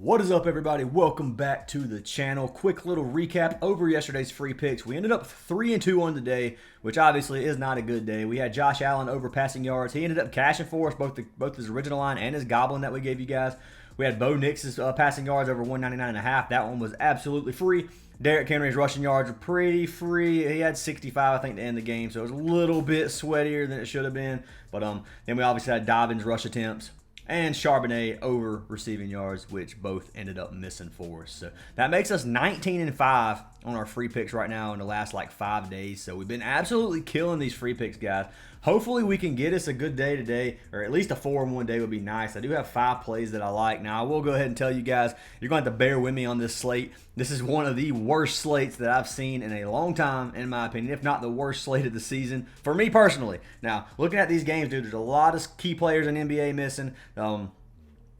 What is up, everybody? Welcome back to the channel. Quick little recap over yesterday's free picks. We ended up 3-2 on the day, which obviously is not a good day. We had Josh Allen over passing yards. He ended up cashing for us, both his original line and his goblin that we gave you guys. We had Bo Nix's passing yards over 199.5. That one was absolutely free. Derrick Henry's rushing yards were pretty free. He had 65, I think, to end the game, so it was a little bit sweatier than it should have been. But then we obviously had Dobbins' rush attempts and Charbonnet over receiving yards, which both ended up missing for us. So that makes us 19-5 on our free picks right now in the last like 5 days. So we've been absolutely killing these free picks, guys. Hopefully we can get us a good day today, or at least a 4-1 day would be nice. I do have 5 plays that I like. Now, I will go ahead and tell you guys, you're going to have to bear with me on this slate. This is one of the worst slates that I've seen in a long time, in my opinion, if not the worst slate of the season, for me personally. Now, looking at these games, dude, there's a lot of key players in NBA missing.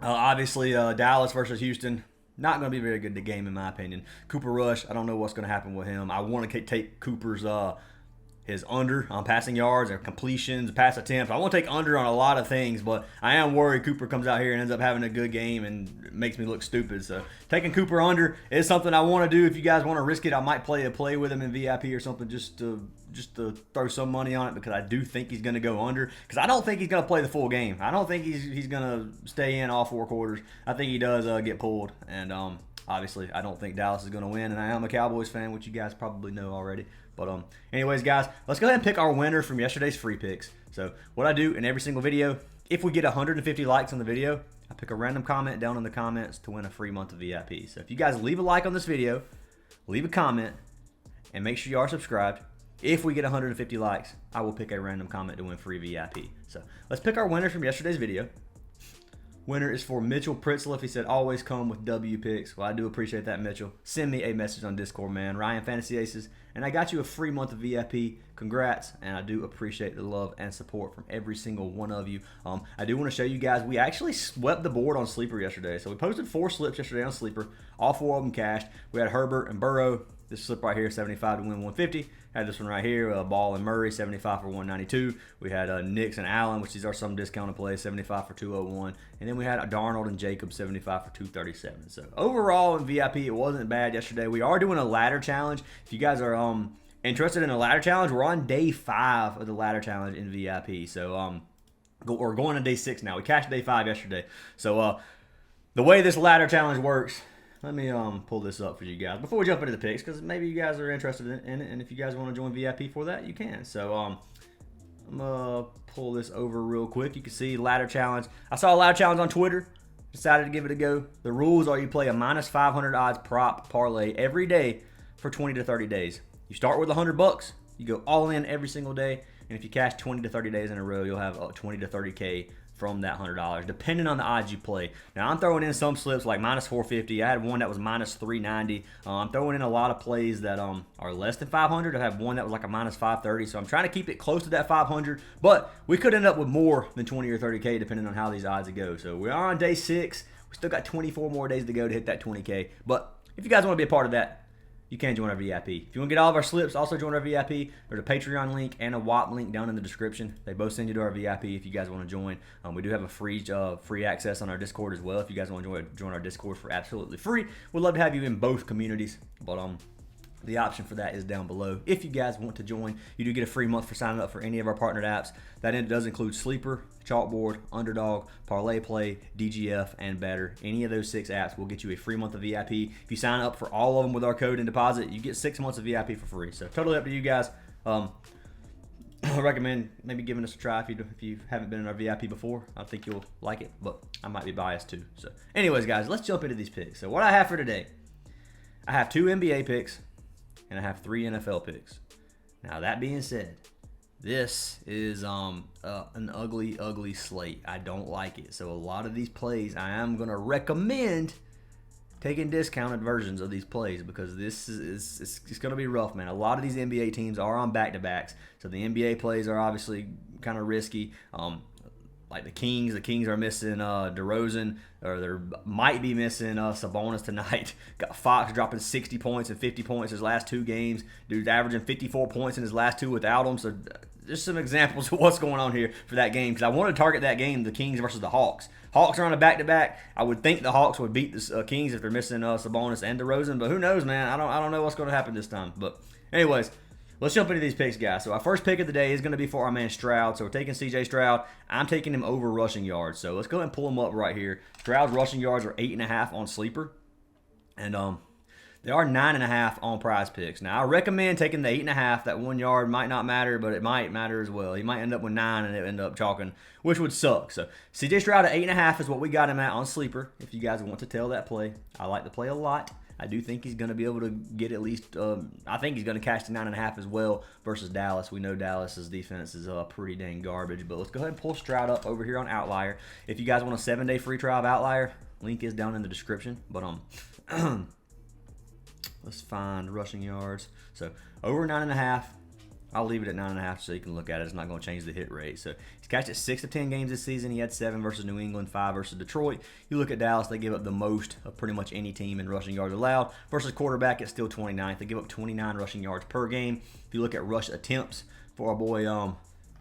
Obviously, Dallas versus Houston. Not going to be a very good game, in my opinion. Cooper Rush, I don't know what's going to happen with him. I want to take Cooper's his under on passing yards or completions, pass attempts. I want to take under on a lot of things, but I am worried Cooper comes out here and ends up having a good game and makes me look stupid. So taking Cooper under is something I want to do. If you guys want to risk it, I might play with him in VIP or something just to throw some money on it, because I do think he's going to go under, because I don't think he's going to play the full game. I don't think he's going to stay in all 4 quarters. I think he does get pulled, and obviously I don't think Dallas is going to win, and I am a Cowboys fan, which you guys probably know already. But anyways, guys, let's go ahead and pick our winner from yesterday's free picks. So what I do in every single video, if we get 150 likes on the video, I pick a random comment down in the comments to win a free month of VIP. So if you guys leave a like on this video, leave a comment, and make sure you are subscribed, if we get 150 likes, I will pick a random comment to win free VIP. So let's pick our winner from yesterday's video. Winner is for Mitchell Pritzliff. He said, always come with W picks. Well, I do appreciate that, Mitchell. Send me a message on Discord, man. Ryan Fantasy Aces. And I got you a free month of VIP. Congrats. And I do appreciate the love and support from every single one of you. I do want to show you guys, we actually swept the board on Sleeper yesterday. So we posted 4 slips yesterday on Sleeper. All 4 of them cashed. We had Herbert and Burrow. This slip right here, 75 to win 150. Had this one right here, Ball and Murray, 75 for 192. We had Nix and Allen, which these are some discounted plays, 75 for 201. And then we had Darnold and Jacob, 75 for 237. So overall in VIP, it wasn't bad yesterday. We are doing a ladder challenge. If you guys are interested in a ladder challenge, we're on day 5 of the ladder challenge in VIP. So we're going to day 6 now. We cashed day 5 yesterday. So the way this ladder challenge works, let me pull this up for you guys before we jump into the picks, because maybe you guys are interested in it, and if you guys want to join VIP for that, you can. So I'm going to pull this over real quick. You can see ladder challenge. I saw a ladder challenge on Twitter. Decided to give it a go. The rules are you play a minus 500 odds prop parlay every day for 20 to 30 days. You start with $100. You go all in every single day, and if you cash 20 to 30 days in a row, you'll have 20 to 30K from that $100, depending on the odds you play. Now, I'm throwing in some slips like minus 450. I had one that was minus 390. I'm throwing in a lot of plays that are less than 500. I have one that was like a minus 530. So I'm trying to keep it close to that 500. But we could end up with more than 20 or 30K depending on how these odds go. So we are on day 6. We still got 24 more days to go to hit that 20K. But if you guys want to be a part of that, you can join our VIP. If you want to get all of our slips, also join our VIP. There's a Patreon link and a WAP link down in the description. They both send you to our VIP if you guys want to join. We do have a free access on our Discord as well. If you guys want to join our Discord for absolutely free, we'd love to have you in both communities. But the option for that is down below. If you guys want to join, you do get a free month for signing up for any of our partnered apps. That does include Sleeper, Chalkboard, Underdog, Parlay Play, DGF, and Better. Any of those 6 apps will get you a free month of VIP. If you sign up for all of them with our code and deposit, you get 6 months of VIP for free. So totally up to you guys. I recommend maybe giving us a try if you haven't been in our VIP before. I think you'll like it, but I might be biased too. So anyways, guys, let's jump into these picks. So what I have for today, I have 2 NBA picks, and I have 3 NFL picks. Now, that being said, this is an ugly, ugly slate. I don't like it. So a lot of these plays, I am going to recommend taking discounted versions of these plays, because this is it's going to be rough, man. A lot of these NBA teams are on back-to-backs, so the NBA plays are obviously kind of risky. Like the Kings are missing DeRozan, or they might be missing Sabonis tonight. Got Fox dropping 60 points and 50 points his last 2 games. Dude's averaging 54 points in his last 2 without him. So just some examples of what's going on here for that game, because I want to target that game, the Kings versus the Hawks. Hawks are on a back-to-back. I would think the Hawks would beat the Kings if they're missing Sabonis and DeRozan, but who knows, man? I don't know what's going to happen this time. But anyways, let's jump into these picks, guys. So our first pick of the day is going to be for our man Stroud. So we're taking C.J. Stroud. I'm taking him over rushing yards. So let's go ahead and pull him up right here. Stroud's rushing yards are 8.5 on Sleeper. And they are 9.5 on Prizepicks. Now, I recommend taking the 8.5. That 1 yard might not matter, but it might matter as well. He might end up with 9 and it end up chalking, which would suck. So, C.J. Stroud at 8.5 is what we got him at on Sleeper. If you guys want to tell that play, I like the play a lot. I do think he's going to be able to get at least, I think he's going to catch the 9.5 as well versus Dallas. We know Dallas's defense is pretty dang garbage. But let's go ahead and pull Stroud up over here on Outlier. If you guys want a 7-day free trial of Outlier, link is down in the description. But let's find rushing yards. So over 9.5. I'll leave it at 9.5 so you can look at it. It's not going to change the hit rate. So he's catched it 6 of 10 games this season. He had 7 versus New England, 5 versus Detroit. You look at Dallas, they give up the most of pretty much any team in rushing yards allowed. Versus quarterback, it's still 29th. They give up 29 rushing yards per game. If you look at rush attempts for our boy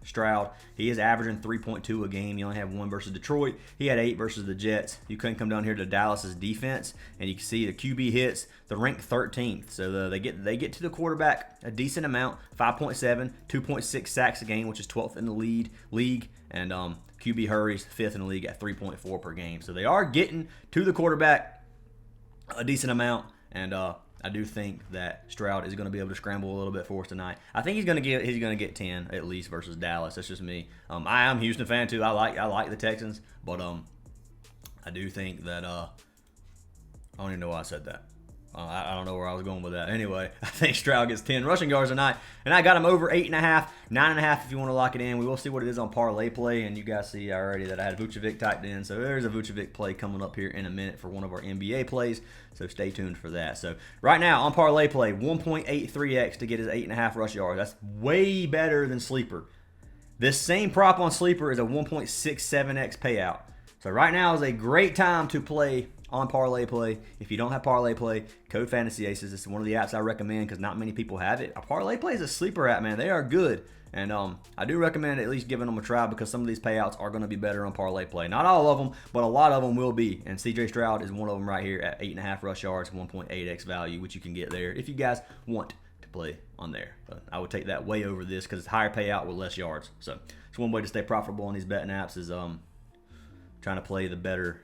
Stroud, he is averaging 3.2 a game. You only have 1 versus Detroit. He had 8 versus the Jets. You couldn't come down here to Dallas's defense, and you can see the QB hits. They're ranked 13th, so they get to the quarterback a decent amount. 5.7, 2.6 sacks a game, which is 12th in the league, and QB hurries 5th in the league at 3.4 per game. So they are getting to the quarterback a decent amount, and I do think that Stroud is going to be able to scramble a little bit for us tonight. I think he's going to get 10 at least versus Dallas. That's just me. I am a Houston fan too. I like the Texans, but I do think that I don't even know why I said that. I don't know where I was going with that. Anyway, I think Stroud gets 10 rushing yards tonight, and I got him over 8.5, 9.5 if you want to lock it in. We will see what it is on Parlay play, and you guys see already that I had Vucevic typed in, so there's a Vucevic play coming up here in a minute for one of our NBA plays, so stay tuned for that. So right now on Parlay play, 1.83x to get his 8.5 rush yards. That's way better than Sleeper. This same prop on Sleeper is a 1.67x payout. So right now is a great time to play on Parlay Play. If you don't have Parlay Play, code Fantasy Aces. This is one of the apps I recommend because not many people have it. A Parlay Play is a sleeper app, man. They are good. And I do recommend at least giving them a try because some of these payouts are going to be better on Parlay Play. Not all of them, but a lot of them will be. And CJ Stroud is one of them right here at 8.5 rush yards, 1.8x value, which you can get there if you guys want to play on there. But I would take that way over this because it's higher payout with less yards. So it's one way to stay profitable on these betting apps is trying to play the better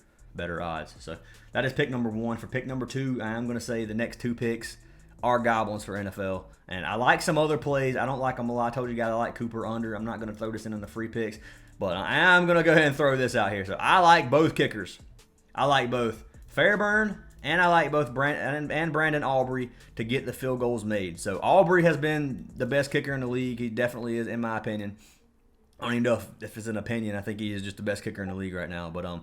odds. So that is pick number 1. For pick number 2, I am going to say the next 2 picks are goblins for NFL. And I like some other plays. I don't like them a lot. I told you guys I like Cooper under. I'm not going to throw this in the free picks. But I am going to go ahead and throw this out here. So I like both kickers. I like both Fairburn and I like both Brandon Aubrey to get the field goals made. So Aubrey has been the best kicker in the league. He definitely is, in my opinion. I don't even know if it's an opinion. I think he is just the best kicker in the league right now. But I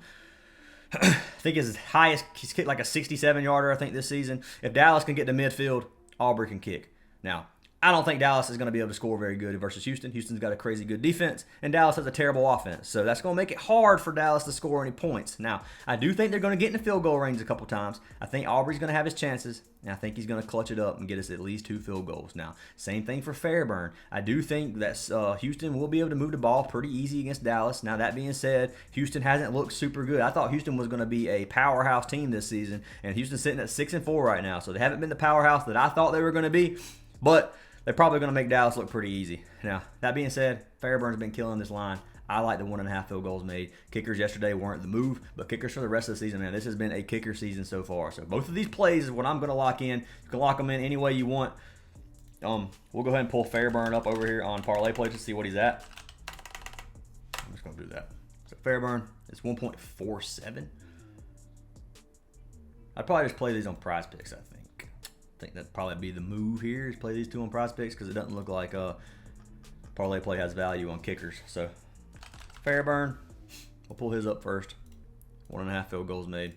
think his highest, he's kicked like a 67-yarder, I think, this season. If Dallas can get to midfield, Aubrey can kick. Now, I don't think Dallas is going to be able to score very good versus Houston. Houston's got a crazy good defense, and Dallas has a terrible offense. So that's going to make it hard for Dallas to score any points. Now, I do think they're going to get in the field goal range a couple times. I think Aubrey's going to have his chances, and I think he's going to clutch it up and get us at least 2 field goals. Now, same thing for Fairburn. I do think that Houston will be able to move the ball pretty easy against Dallas. Now, that being said, Houston hasn't looked super good. I thought Houston was going to be a powerhouse team this season, and Houston's sitting at 6-4 right now. So they haven't been the powerhouse that I thought they were going to be, but they're probably going to make Dallas look pretty easy. Now, that being said, Fairburn's been killing this line. I like the 1.5 field goals made. Kickers yesterday weren't the move, but kickers for the rest of the season, man, this has been a kicker season so far. So both of these plays is what I'm going to lock in. You can lock them in any way you want. We'll go ahead and pull Fairburn up over here on Parlay Play to see what he's at. I'm just going to do that. So Fairburn is 1.47. I'd probably just play these on Prizepicks, I think. I think that'd probably be the move here is play these 2 on Prizepicks because it doesn't look like Parlay Play has value on kickers. So Fairburn, we'll pull his up first. 1.5 field goals made.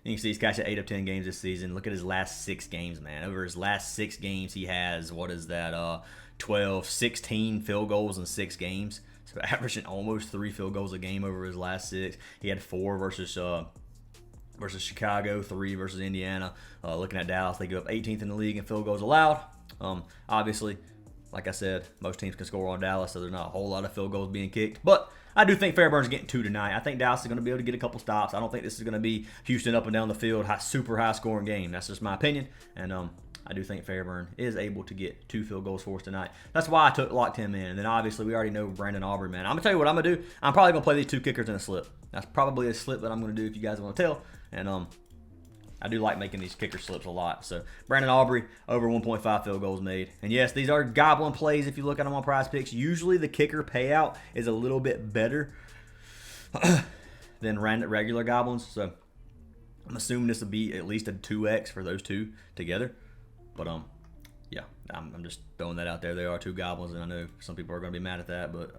You can see he's catching 8 of 10 games this season. Look at his last 6 games, man. Over his last 6 games, he has, 16 field goals in 6 games. So averaging almost 3 field goals a game over his last 6. He had 4 versus Chicago, 3 versus Indiana. Looking at Dallas, they go up 18th in the league in field goals allowed. Obviously, Like I said, most teams can score on Dallas, so there's not a whole lot of field goals being kicked. But I do think Fairbairn's getting 2 tonight. I think Dallas is going to be able to get a couple stops. I don't think this is going to be Houston up and down the field, super high scoring game. That's just my opinion. And I do think Fairbairn is able to get 2 field goals for us tonight. That's why I locked him in. And then obviously we already know Brandon Aubrey, man. I'm going to tell you what I'm going to do. I'm probably going to play these 2 kickers in a slip. That's probably a slip that I'm going to do if you guys want to tell. And I do like making these kicker slips a lot. So Brandon Aubrey, over 1.5 field goals made. And yes, these are goblin plays if you look at them on Prizepicks. Usually the kicker payout is a little bit better than regular goblins. So I'm assuming this will be at least a 2x for those 2 together. But yeah, I'm just throwing that out there. They are 2 goblins, and I know some people are going to be mad at that, but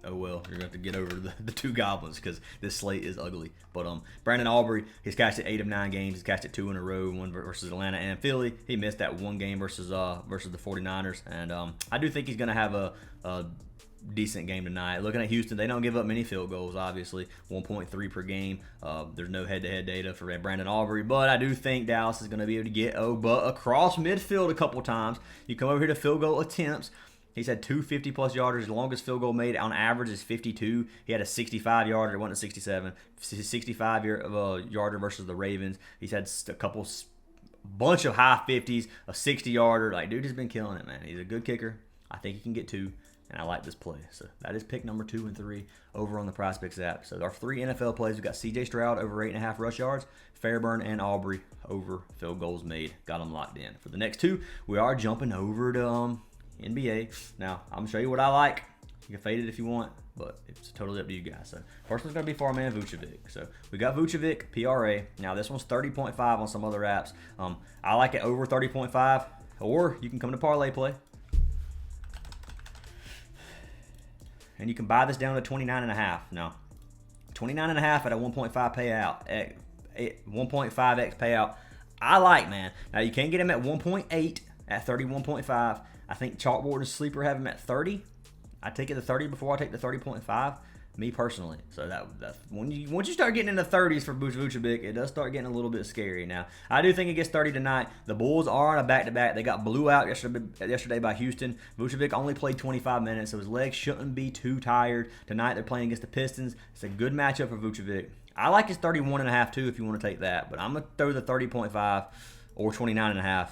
oh well, you're going to have to get over the 2 goblins because this slate is ugly. But Brandon Aubrey, he's cashed it 8 of 9 games. He's cashed it 2 in a row, 1 versus Atlanta and Philly. He missed that 1 game versus the 49ers, and I do think he's going to have a decent game tonight. Looking at Houston, they don't give up many field goals, obviously. 1.3 per game. There's no head-to-head data for Brandon Aubrey, but I do think Dallas is going to be able to get but across midfield a couple times. You come over here to field goal attempts. He's had 2 50-plus yarders. His longest field goal made on average is 52. He had a 65-yarder. It wasn't a 67. 65-yarder versus the Ravens. He's had a bunch of high 50s, a 60-yarder. Like, dude has been killing it, man. He's a good kicker. I think he can get 2. And I like this play. So that is pick number 2 and 3 over on the Prizepicks app. So our 3 NFL plays, we've got C.J. Stroud over 8.5 rush yards, Fairbairn and Aubrey over field goals made. Got them locked in. For the next 2, we are jumping over to NBA. Now, I'm going to show you what I like. You can fade it if you want, but it's totally up to you guys. So first one's going to be for our man Vucevic. So we got Vucevic, PRA. Now this one's 30.5 on some other apps. I like it over 30.5, or you can come to Parlay play. And you can buy this down to 29.5. Now, 29.5 at a 1.5 payout, 1.5x payout. I like, man. Now you can get him at 1.8 at 31.5. I think Chalkboard and Sleeper have him at 30. I take it to 30 before I take the 30.5. Me personally. So that once you start getting in the 30s for Vucevic, it does start getting a little bit scary. Now, I do think it gets 30 tonight. The Bulls are on a back-to-back. They got blew out yesterday by Houston. Vucevic only played 25 minutes, so his legs shouldn't be too tired. Tonight they're playing against the Pistons. It's a good matchup for Vucevic. I like his 31.5 too if you want to take that, but I'm going to throw the 30.5 or 29.5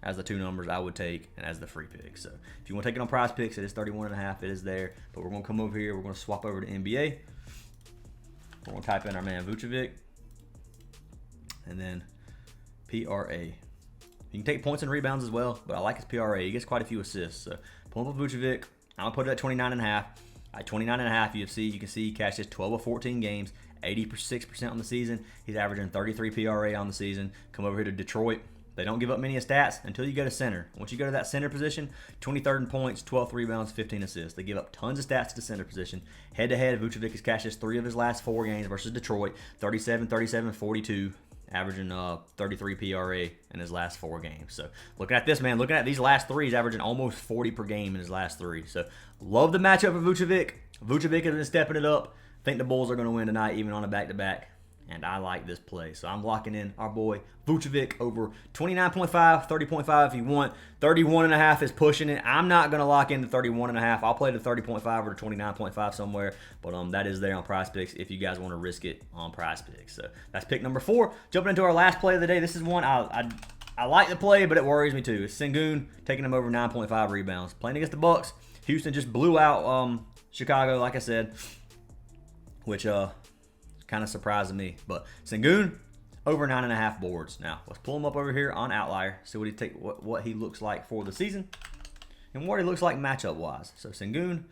as the 2 numbers I would take and as the free pick. So if you want to take it on Prizepicks, it is 31.5. It is there. But we're going to come over here. We're going to swap over to NBA. We're going to type in our man Vucevic. And then PRA. You can take points and rebounds as well, but I like his PRA. He gets quite a few assists. So pull up Vucevic. I'm going to put it at 29.5. At 29.5, you can see he cashes 12 of 14 games, 86% on the season. He's averaging 33 PRA on the season. Come over here to Detroit. They don't give up many stats until you go to center. Once you go to that center position, 23rd in points, 12th rebounds, 15 assists. They give up tons of stats to the center position. Head-to-head, Vucevic has cashed 3 of his last 4 games versus Detroit, 37, 37, 42, averaging 33 PRA in his last 4 games. So looking at this, man, looking at these last 3, he's averaging almost 40 per game in his last 3. So love the matchup for Vucevic. Vucevic has been stepping it up. I think the Bulls are going to win tonight, even on a back-to-back. And I like this play. So I'm locking in our boy Vucevic over 29.5, 30.5 if you want. 31.5 is pushing it. I'm not going to lock in the 31.5. I'll play the 30.5 or the 29.5 somewhere. But that is there on Prizepicks if you guys want to risk it on Prizepicks. So that's pick number 4. Jumping into our last play of the day. This is one I like the play, but it worries me too. It's Sengun taking him over 9.5 rebounds. Playing against the Bucks. Houston just blew out Chicago, like I said. Which kind of surprising me. But Sengun over 9.5 boards. Now let's pull him up over here on OUTLIER. See what he looks like for the season and what he looks like matchup wise. So Sengun,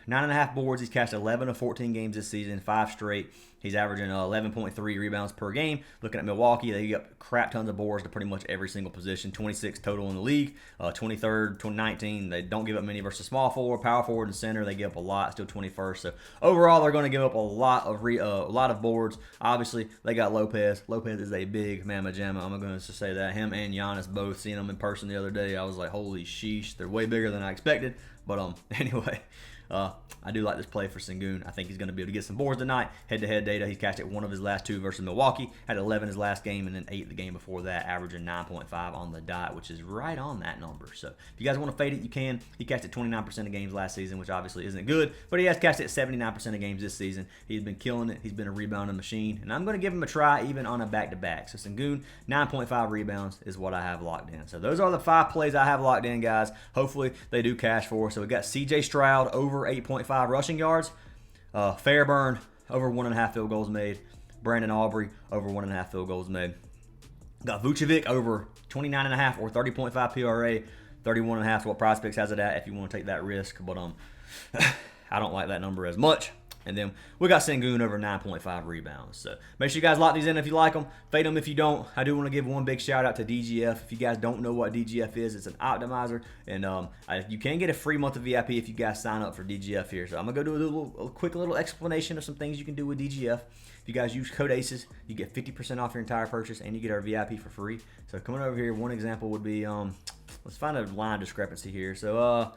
9.5 boards. He's cashed 11 of 14 games this season, 5 straight. He's averaging 11.3 rebounds per game. Looking at Milwaukee, they got crap tons of boards to pretty much every single position. 26 total in the league. 23rd, 2019. They don't give up many versus small forward, power forward, and center. They give up a lot. Still 21st. So overall, they're going to give up a lot of boards. Obviously, they got Lopez. Lopez is a big mamma jamma. I'm going to say that. Him and Giannis both. Seeing them in person the other day, I was like, holy sheesh, they're way bigger than I expected. But anyway. I do like this play for Sengun. I think he's going to be able to get some boards tonight. Head-to-head data, he's cashed it 1 of his last 2 versus Milwaukee, had 11 his last game, and then 8 the game before that, averaging 9.5 on the dot, which is right on that number. So if you guys want to fade it, you can. He cashed it 29% of games last season, which obviously isn't good, but he has cashed it 79% of games this season. He's been killing it. He's been a rebounding machine, and I'm going to give him a try even on a back-to-back. So Sengun, 9.5 rebounds is what I have locked in. So those are the 5 plays I have locked in, guys. Hopefully they do cash for us. So we got CJ Stroud over 8.5 rushing yards, Fairburn over 1.5 field goals made, Brandon Aubrey over 1.5 field goals made. Got Vucevic over 29.5 or 30.5 PRA, 31.5 is what Prizepicks has it at if you want to take that risk, but I don't like that number as much. And then we got Sengun over 9.5 rebounds. So make sure you guys lock these in if you like them. Fade them if you don't. I do want to give one big shout out to DGF. If you guys don't know what DGF is, it's an optimizer. And you can get a free month of VIP if you guys sign up for DGF here. So I'm going to go do a quick little explanation of some things you can do with DGF. If you guys use code ACES, you get 50% off your entire purchase and you get our VIP for free. So coming over here, one example would be, let's find a line discrepancy here. So,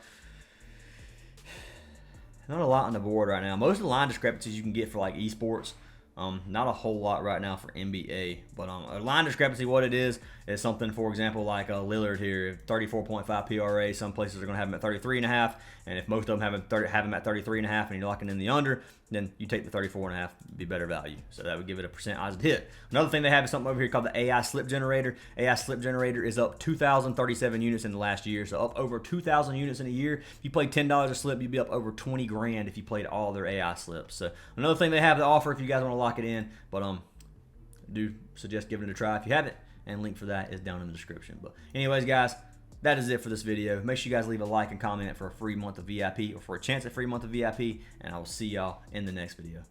not a lot on the board right now. Most of the line discrepancies you can get for like esports. Not a whole lot right now for NBA. But a line discrepancy, what it is something, for example, like Lillard here, 34.5 PRA. Some places are going to have him at 33.5. And if most of them have him at 33.5 and you're locking in the under, then you take the 34.5, be better value. So that would give it a % odds to hit. Another thing they have is something over here called the AI Slip Generator. AI Slip Generator is up 2,037 units in the last year. So up over 2,000 units in a year. If you played $10 a slip, you'd be up over 20 grand if you played all their AI slips. So another thing they have to offer if you guys want to lock it in. But do suggest giving it a try if you haven't. And link for that is down in the description. But anyways, guys, that is it for this video. Make sure you guys leave a like and comment for a free month of VIP or for a chance at free month of VIP. And I will see y'all in the next video.